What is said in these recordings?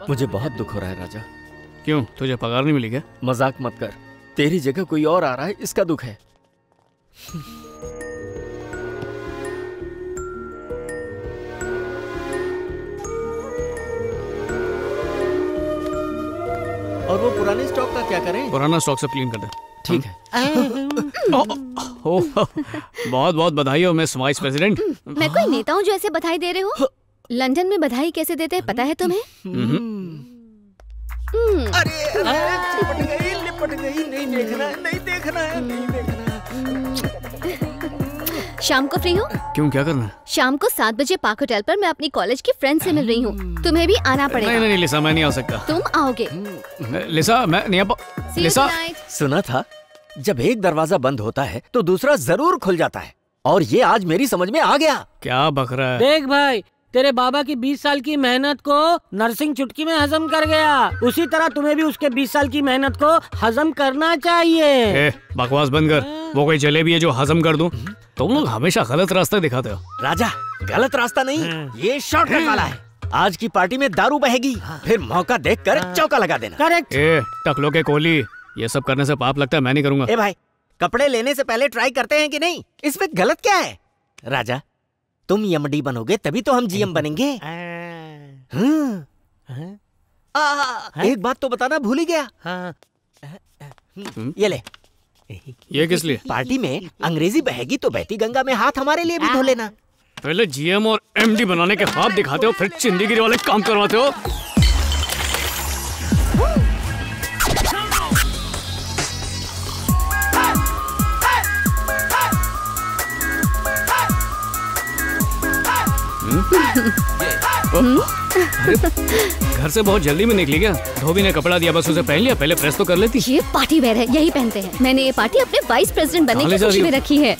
मुझे बहुत दुख हो रहा है राजा। क्यों, तुझे पगार नहीं मिली क्या? मजाक मत कर, तेरी जगह कोई और आ रहा है, इसका दुख है। और वो पुराने स्टॉक का क्या करें? पुराना स्टॉक सब क्लीन कर दे। ठीक है। बहुत बहुत बधाई हो मिस वाइस प्रेसिडेंट। मैं कोई नेता हूँ जो ऐसे बधाई दे रहे हो? लंदन में बधाई कैसे देते हैं पता है तुम्हें? अरे लिपट गई, नहीं देखना, नहीं देखना है, नहीं देखना। शाम को फ्री हो? क्यों, क्या करना है? शाम को 7 बजे पार्क होटल पर मैं अपनी कॉलेज की फ्रेंड से मिल रही हूँ, तुम्हें भी आना पड़ेगा। नहीं नहीं लिसा, मैं नहीं आ सकता। तुम आओगे? लिसा मैं नहीं आ लिसा, सुना था जब एक दरवाजा बंद होता है तो दूसरा जरूर खुल जाता है, और ये आज मेरी समझ में आ गया। क्या बक रहा है? देख भाई, तेरे बाबा की 20 साल की मेहनत को नरसिंह चुटकी में हजम कर गया, उसी तरह तुम्हें भी उसके 20 साल की मेहनत को हजम करना चाहिए। बकवास बंद कर, वो कोई जलेबी है जो हजम कर दूं? तुम लोग हमेशा गलत रास्ता दिखाते हो। राजा, गलत रास्ता नहीं, ये शॉर्टकट वाला है। आज की पार्टी में दारू बहेगी, फिर मौका देखकर चौका लगा देना। करेक्ट। टकलो के कोहली, ये सब करने से पाप लगता है, मैं नहीं करूंगा। ए भाई, कपड़े लेने से पहले ट्राई करते हैं कि नहीं? इसमें गलत क्या है? राजा, तुम एमडी बनोगे तभी तो हम जीएम बनेंगे। एक बात तो बताना भूल ही गया। ये ले। ये किस लिए? पार्टी में अंग्रेजी बहेगी तो बहती गंगा में हाथ हमारे लिए भी धो लेना। पहले जीएम और एमडी बनाने के ख्वाब दिखाते हो, फिर चिंदीगिरी वाले काम करवाते हो। घर से बहुत जल्दी में निकली क्या? धोबी ने कपड़ा दिया, बस उसे पहन लिया, पहले प्रेस तो कर लेती। ये पार्टी वेयर है, यही पहनते हैं। मैंने ये पार्टी अपने वाइस प्रेसिडेंट बनने की खुशी में रखी है।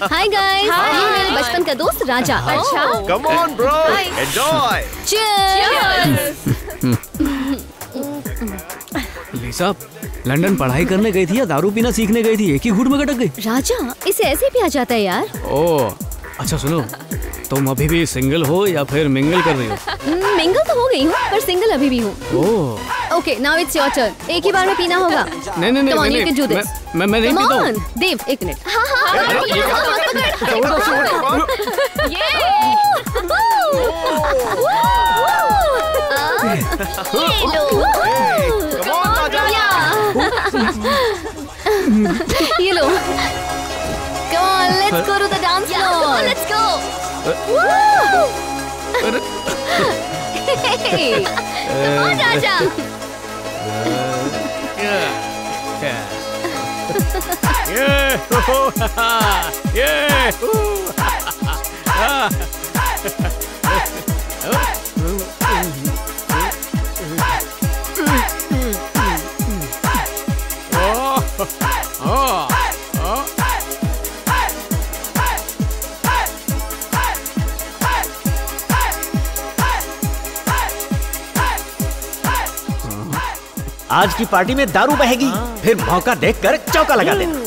हाय गाइस, ये मेरे बचपन का दोस्त राजा। अच्छा, come on bro, enjoy. Cheers. Lisa, London पढ़ाई करने गई थी या दारू पीना सीखने गई थी? एक ही घूट में गटक गई। राजा, इसे ऐसे भी आ जाता है यार। ओह, अच्छा सुनो, तुम अभी भी सिंगल हो या फिर मिंगल कर रही हो? मिंगल तो हो गई हूँ, पर सिंगल अभी भी हूँ। Oh, okay, now it's your turn. एक ही बार में पीना होगा। नहीं नहीं नहीं, मैं नहीं पीता हूँ। देव, एक मिनट। हाँ हाँ, ये लो। Come on, let's go to the dance floor. Let's go. Hey, come on, Raja. आज की पार्टी में दारू बहेगी, फिर मौका देखकर चौका लगा देना।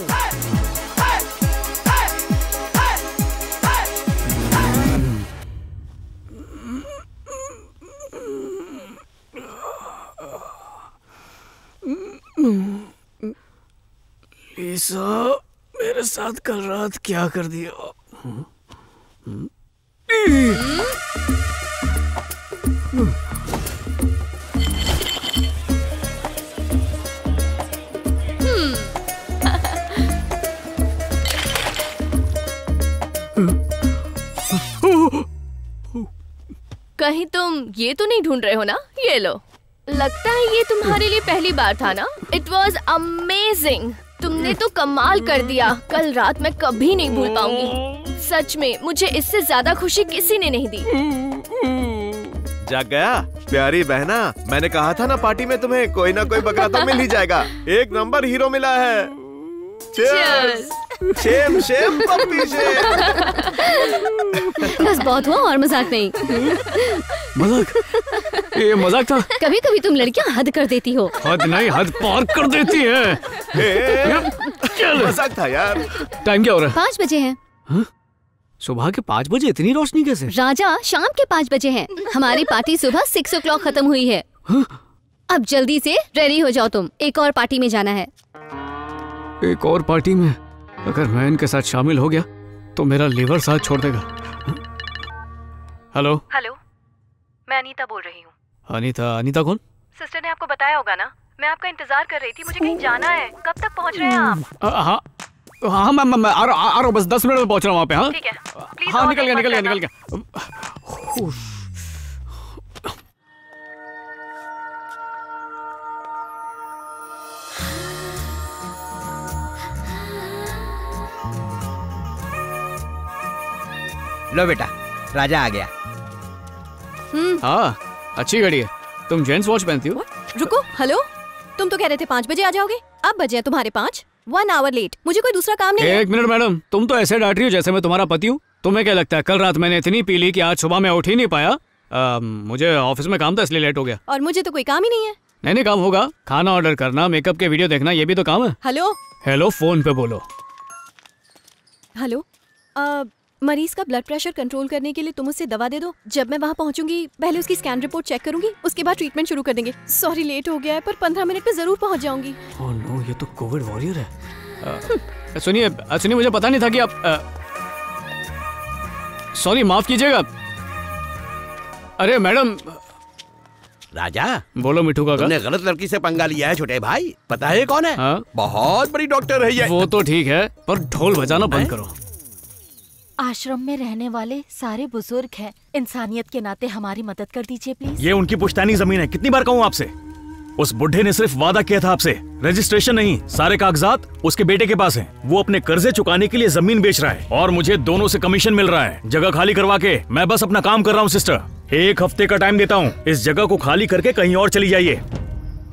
लिसा, मेरे साथ कल रात क्या कर दिया? कहीं तुम ये तो नहीं ढूंढ रहे हो ना? ये लो, लगता है ये तुम्हारे लिए पहली बार था ना? इट वॉज अमेजिंग, तुमने तो कमाल कर दिया। कल रात मैं कभी नहीं भूल पाऊंगी। सच में मुझे इससे ज्यादा खुशी किसी ने नहीं दी। जाग गया प्यारी बहना, मैंने कहा था ना पार्टी में तुम्हें कोई ना कोई बकरा तो मिल ही जाएगा। एक नंबर हीरो मिला है। Cheers! Shem shame puppy shame. बस बहुत हुआ और मजाक नहीं। मजाक? ये मजाक था? कभी कभी तुम लड़कियां हद कर देती हो। हद नहीं, हद पार कर देती है। मजाक था यार। टाइम क्या हो रहा है? 5 बजे हैं। सुबह के 5 बजे इतनी रोशनी कैसे? राजा, शाम के 5 बजे है। हमारी पार्टी सुबह 6 o'clock खत्म हुई है। अब जल्दी से रेडी हो जाओ तुम, एक और पार्टी में जाना है। एक और पार्टी में? अगर मैं इनके साथ शामिल हो गया तो मेरा लीवर साथ छोड़ देगा। हेलो हेलो, मैं अनीता बोल रही हूँ। अनीता कौन? सिस्टर ने आपको बताया होगा ना, मैं आपका इंतजार कर रही थी, मुझे कहीं जाना है। कब तक पहुँच रहे हैं आप? हाँ मैं आ रहा हूँ, बस 10 मिनट में पहुँच रहा हूँ वहाँ पे। हाँ ठीक है, प्लीज। हाँ निकल गया। लो बेटा, राजा आ गया। हाँ अच्छी घड़ी है। तुम जेंट्स वॉच पहनती हो? रुको, हेलो, तुम तो कह रहे थे 5 बजे आ जाओगे, अब बजे तुम्हारे 5, 1 hour लेट। मुझे कोई दूसरा काम नहीं है। एक मिनट मैडम, तुम तो ऐसे डांट रही हो जैसे मैं तुम्हारा पति हूँ। तुम्हें क्या लगता है कल रात मैंने इतनी पी ली कि आज सुबह मैं उठ ही नहीं पाया? मुझे ऑफिस में काम था इसलिए लेट हो गया। और मुझे तो कोई काम ही नहीं है। नहीं काम होगा, खाना ऑर्डर करना, मेकअप के वीडियो देखना, ये भी तो काम है। हेलो, फोन पे बोलो। हेलो, मरीज का ब्लड प्रेशर कंट्रोल करने के लिए तुम उससे दवा दे दो। जब मैं वहाँ पहुँचूंगी पहले उसकी स्कैन रिपोर्ट चेक करूंगी, उसके बाद ट्रीटमेंट शुरू कर देंगे। सॉरी लेट हो गया है, पर 15 मिनट में जरूर पहुँच जाऊंगी। ओह नो, ये तो कोविड वॉरियर है। सुनिए मुझे पता नहीं था कि आप सॉरी माफ कीजिएगा। अरे मैडम। राजा बोलो मिठू काका। तुमने गलत लड़की से पंगा लिया है छोटे भाई। पता है कौन है? बहुत बड़ी डॉक्टर है ये। वो तो ठीक है, पर ढोल बजाना बंद करो। आश्रम में रहने वाले सारे बुजुर्ग हैं, इंसानियत के नाते हमारी मदद कर दीजिए प्लीज। ये उनकी पुश्तैनी जमीन है, कितनी बार कहूँ आपसे। उस बुढ़े ने सिर्फ वादा किया था आपसे, रजिस्ट्रेशन नहीं। सारे कागजात उसके बेटे के पास हैं। वो अपने कर्जे चुकाने के लिए जमीन बेच रहा है और मुझे दोनों से कमीशन मिल रहा है। जगह खाली करवा के मैं बस अपना काम कर रहा हूँ सिस्टर। 1 हफ्ते का टाइम देता हूँ, इस जगह को खाली करके कहीं और चली जाइए।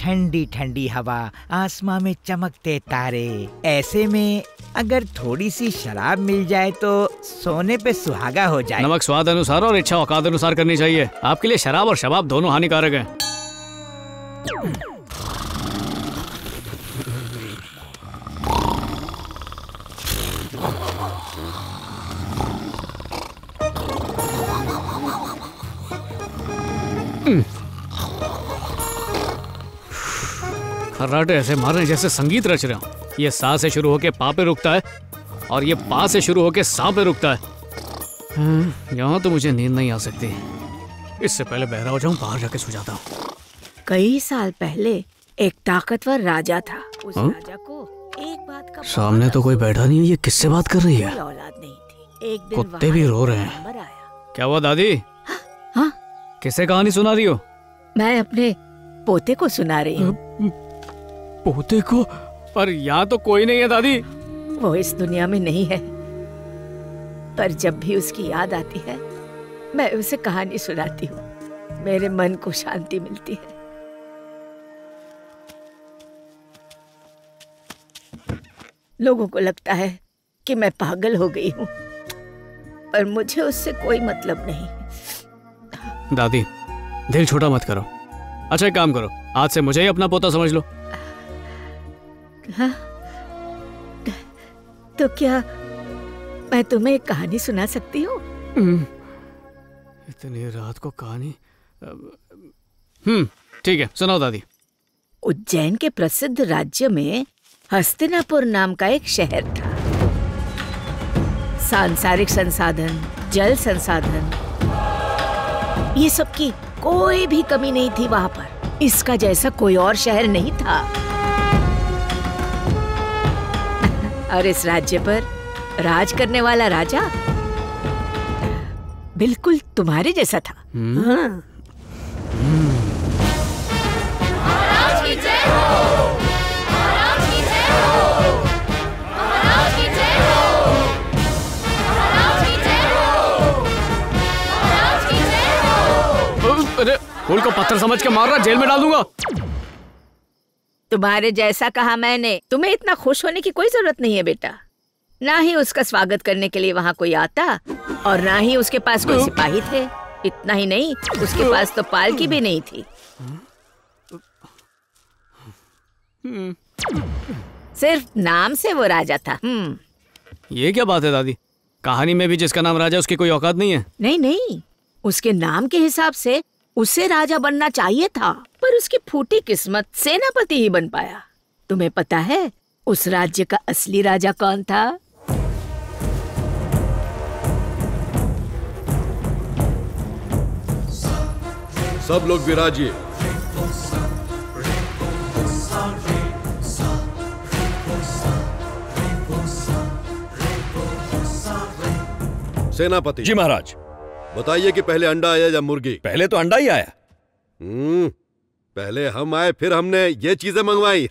ठंडी ठंडी हवा, आसमां में चमकते तारे, ऐसे में अगर थोड़ी सी शराब मिल जाए तो सोने पे सुहागा हो जाए। नमक स्वाद अनुसार और इच्छा औकात अनुसार करनी चाहिए। आपके लिए शराब और शबाब दोनों हानिकारक हैं। खर्राटे ऐसे मार रहे हैं जैसे संगीत रच रहे हो। ये सा से शुरू होके पा पे रुकता है और ये पा से शुरू होके सा पे रुकता है। यहाँ तो मुझे नींद नहीं आ सकती। इससे पहले बहरा हो जाऊं, बाहर जाके सो जाता हूँ। कई साल पहले एक ताकतवर राजा था। उस राजा को एक बात का सामने तो कोई बैठा नहीं है, ये किससे बात कर रही है? औलाद नहीं थी। एक दिन कुत्ते भी रो रहे हैं। क्या हुआ दादी? हाँ? किसे कहानी सुना रही हो? मैं अपने पोते को सुना रही हूँ। पोते को? पर यहाँ तो कोई नहीं है दादी। वो इस दुनिया में नहीं है, पर जब भी उसकी याद आती है मैं उसे कहानी सुनाती हूँ। मेरे मन को शांति मिलती है। लोगों को लगता है कि मैं पागल हो गई हूँ, पर मुझे उससे कोई मतलब नहीं। दादी दिल छोटा मत करो। अच्छा एक काम करो, आज से मुझे ही अपना पोता समझ लो। हाँ? तो क्या मैं तुम्हें एक कहानी सुना सकती हूँ? इतनी रात को कहानी? ठीक है, सुनाओ दादी। उज्जैन के प्रसिद्ध राज्य में हस्तिनापुर नाम का एक शहर था। सांसारिक संसाधन, जल संसाधन, ये सब की कोई भी कमी नहीं थी वहां पर। इसका जैसा कोई और शहर नहीं था। और इस राज्य पर राज करने वाला राजा बिल्कुल तुम्हारे जैसा था। हाँ। अरे फूल को पत्थर समझ के मार रहा, जेल में डाल दूंगा। तुम्हारे जैसा कहा मैंने। तुम्हें इतना खुश होने की कोई जरूरत नहीं है बेटा। ना ही उसका स्वागत करने के लिए वहाँ कोई आता और ना ही उसके पास कोई सिपाही थे। इतना ही नहीं, उसके पास तो पालकी भी नहीं थी। सिर्फ नाम से वो राजा था। ये क्या बात है दादी? कहानी में भी जिसका नाम राजा उसकी कोई औकात नहीं है। नहीं नहीं, उसके नाम के हिसाब से उसे राजा बनना चाहिए था, पर उसकी फूटी किस्मत सेनापति ही बन पाया। तुम्हें पता है उस राज्य का असली राजा कौन था? सब लोग विराजिए। सेनापति जी महाराज। बताइए कि पहले अंडा आया या मुर्गी? पहले तो अंडा ही आया। पहले हम आए फिर हमने ये चीजें मंगवाई।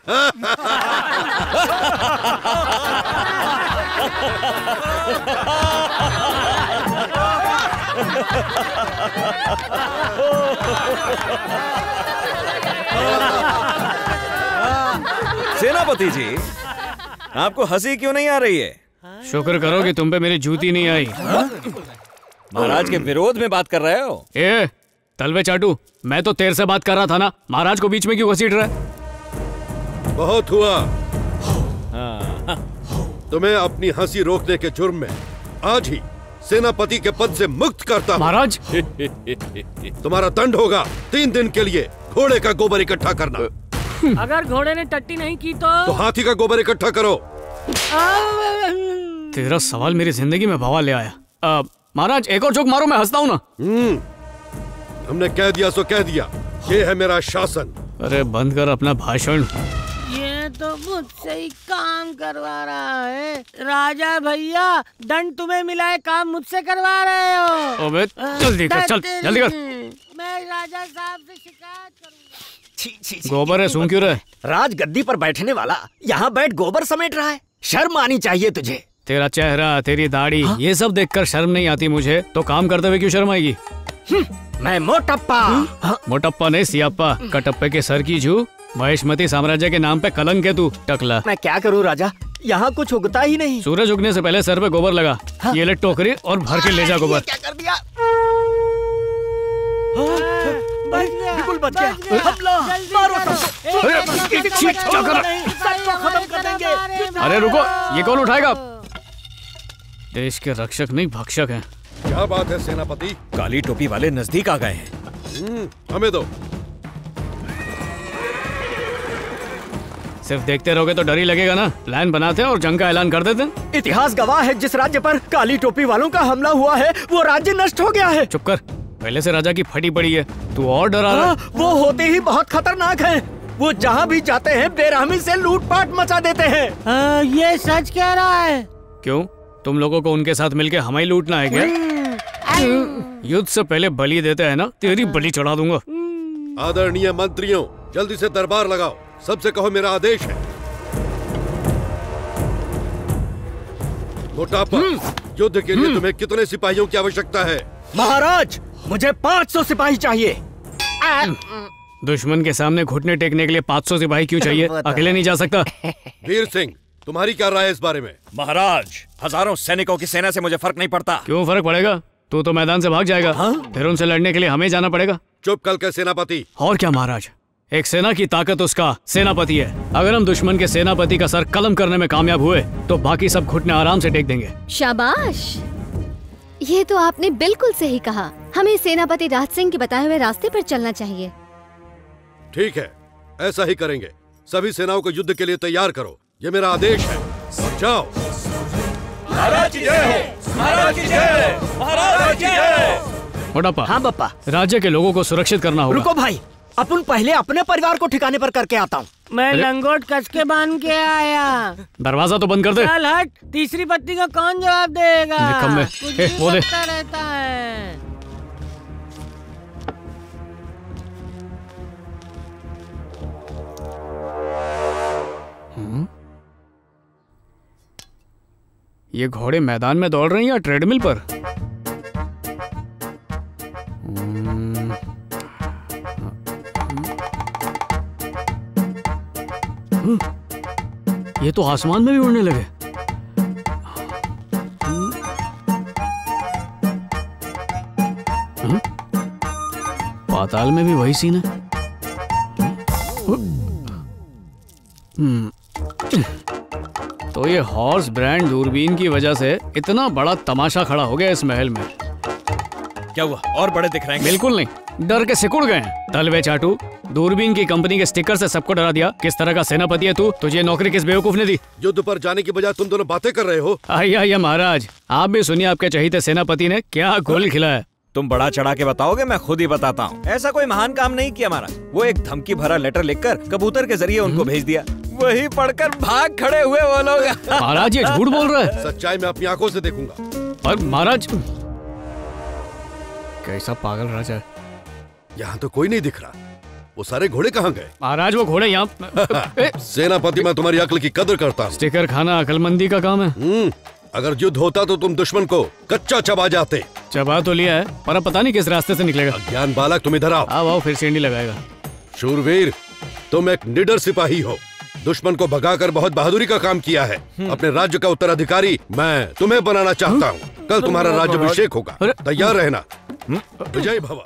सेनापति जी, आपको हंसी क्यों नहीं आ रही है? शुक्र करो कि तुम पे मेरी जूती नहीं आई। महाराज के विरोध में बात कर रहे हो? ए तलवे चाटू, मैं तो तेरे से बात कर रहा था ना, महाराज को बीच में क्यों घसीट रहा है? बहुत हुआ। तुम्हें अपनी हंसी रोकने के जुर्म में आज ही सेनापति के पद से मुक्त करता हूं। महाराज तुम्हारा दंड होगा 3 दिन के लिए घोड़े का गोबर इकट्ठा करना। अगर घोड़े ने टट्टी नहीं की तो हाथी का गोबर इकट्ठा करो। तेरा सवाल मेरी जिंदगी में बवाल ले आया। महाराज एक और जोक मारो, मैं हंसता हूँ ना। हमने कह दिया सो कह दिया, ये है मेरा शासन। अरे बंद कर अपना भाषण। ये तो मुझसे ही काम करवा रहा है। राजा भैया, दंड तुम्हें मिला है, काम मुझसे करवा रहे हो। अबे जल्दी कर, चल जल्दी कर। मैं राजा साहब से शिकायत करूंगा। गोबर है, सूंघ क्यों रहा है? राज गद्दी पर बैठने वाला यहाँ बैठ गोबर समेट रहा है। शर्म आनी चाहिए तुझे। तेरा चेहरा, तेरी दाढ़ी, ये सब देखकर शर्म नहीं आती मुझे, तो काम करते हुए क्यों शर्म आएगी? मैं मोटप्पा। मोटप्पा नहीं, सियाप्पा। कटप्पे के सर की जू, महेशमती साम्राज्य के नाम पे कलंक है तू, टकला। मैं क्या करूं राजा, यहाँ कुछ उगता ही नहीं। सूरज उगने से पहले सर पे गोबर लगा। ये ले टोकरी और भर के ले जा गोबर। क्या कर दिया? बिल्कुल बच गया। हमला, मारो सबको खत्म कर देंगे। अरे रुको, ये कौन उठाएगा? देश के रक्षक नहीं भक्षक हैं। क्या बात है सेनापति? काली टोपी वाले नजदीक आ गए हैं। हमें दो। सिर्फ देखते रहोगे तो डर ही लगेगा ना। प्लान बनाते हैं और जंग का ऐलान कर देते हैं। इतिहास गवाह है, जिस राज्य पर काली टोपी वालों का हमला हुआ है वो राज्य नष्ट हो गया है। चुप कर, पहले से राजा की फटी पड़ी है, तू और डरा रहा है। वो होते ही बहुत खतरनाक है। वो जहाँ भी जाते हैं बेरहमी से लूटपाट मचा देते हैं। ये सच कह रहा है। क्यों, तुम लोगों को उनके साथ मिलके हमें ही लूटना है क्या? युद्ध से पहले बलि देते हैं ना, तेरी बलि चढ़ा दूंगा। आदरणीय मंत्रियों, जल्दी से दरबार लगाओ, सबसे कहो मेरा आदेश है। मोटापा, युद्ध के लिए तुम्हें कितने सिपाहियों की आवश्यकता है? महाराज, मुझे 500 सिपाही चाहिए। दुश्मन के सामने घुटने टेकने के लिए 500 सिपाही क्यों चाहिए? अकेले नहीं जा सकता। वीर सिंह, तुम्हारी क्या राय है इस बारे में? महाराज, हजारों सैनिकों की सेना से मुझे फर्क नहीं पड़ता। क्यों फर्क पड़ेगा? तू तो मैदान से भाग जाएगा। फिर उनसे लड़ने के लिए हमें जाना पड़ेगा। चुप कल के सेनापति। और क्या महाराज, एक सेना की ताकत उसका सेनापति है। अगर हम दुश्मन के सेनापति का सर कलम करने में कामयाब हुए तो बाकी सब घुटने आराम से टेक देंगे। शाबाश, ये तो आपने बिल्कुल सही कहा। हमें सेनापति राज सिंह के बताए हुए रास्ते पर चलना चाहिए। ठीक है, ऐसा ही करेंगे। सभी सेनाओं को युद्ध के लिए तैयार करो, ये मेरा आदेश है। और जाओ। महाराज की जय हो, महाराज की जय, महाराज की जय। मोटापा। हाँ बप्पा। राज्य के लोगों को सुरक्षित करना होगा। रुको भाई, अपन पहले अपने परिवार को ठिकाने पर करके आता हूँ। मैं लंगोट कस के बांध के आया। दरवाजा तो बंद कर दे। चल हट, तीसरी पत्नी को कौन जवाब देगा? कुछ भी वो रहता है। ये घोड़े मैदान में दौड़ रहे हैं या ट्रेडमिल पर? ये तो आसमान में भी उड़ने लगे। पाताल में भी वही सीन है। तो ये हॉर्स ब्रांड दूरबीन की वजह से इतना बड़ा तमाशा खड़ा हो गया इस महल में। क्या हुआ, और बड़े दिख रहे हैं? बिल्कुल नहीं, डर के सिकुड़ गए हैं। तलवे चाटू, दूरबीन की कंपनी के स्टिकर से सबको डरा दिया। किस तरह का सेनापति है तू? तुझे नौकरी किस बेवकूफ ने दी? युद्ध पर जाने की बजाय तुम दोनों बातें कर रहे हो। आइया महाराज, आप भी सुनिए आपके चहीते सेनापति ने क्या गोल खिलाया। तुम बड़ा चढ़ा के बताओगे, मैं खुद ही बताता हूँ। ऐसा कोई महान काम नहीं किया महाराज। वो एक धमकी भरा लेटर लिखकर कबूतर के जरिए उनको भेज दिया। वही पढ़कर भाग खड़े हुए वो लोग। महाराज ये झूठ बोल रहा है। सच्चाई मैं अपनी आंखों से देखूंगा। पर महाराज कैसा पागल राजा है। यहाँ तो कोई नहीं दिख रहा। वो सारे घोड़े कहाँ गए? महाराज वो घोड़े यहाँ। सेनापति, मैं तुम्हारी अक्ल की कदर करता हूँ। स्टिकर खाना अक्लमंदी का काम है। अगर युद्ध होता तो तुम दुश्मन को कच्चा चबा जाते। चबा तो लिया है, पर अब पता नहीं किस रास्ते से निकलेगा। ज्ञान बालक, तुम इधर आओ। आओ फिर सीढ़ी लगाएगा। शूरवीर, तुम एक निडर सिपाही हो। दुश्मन को भगाकर बहुत बहादुरी का काम किया है। अपने राज्य का उत्तराधिकारी मैं तुम्हें बनाना चाहता हूँ। कल तुम्हारा राज्याभिषेक होगा, तैयार रहना। विजय भव।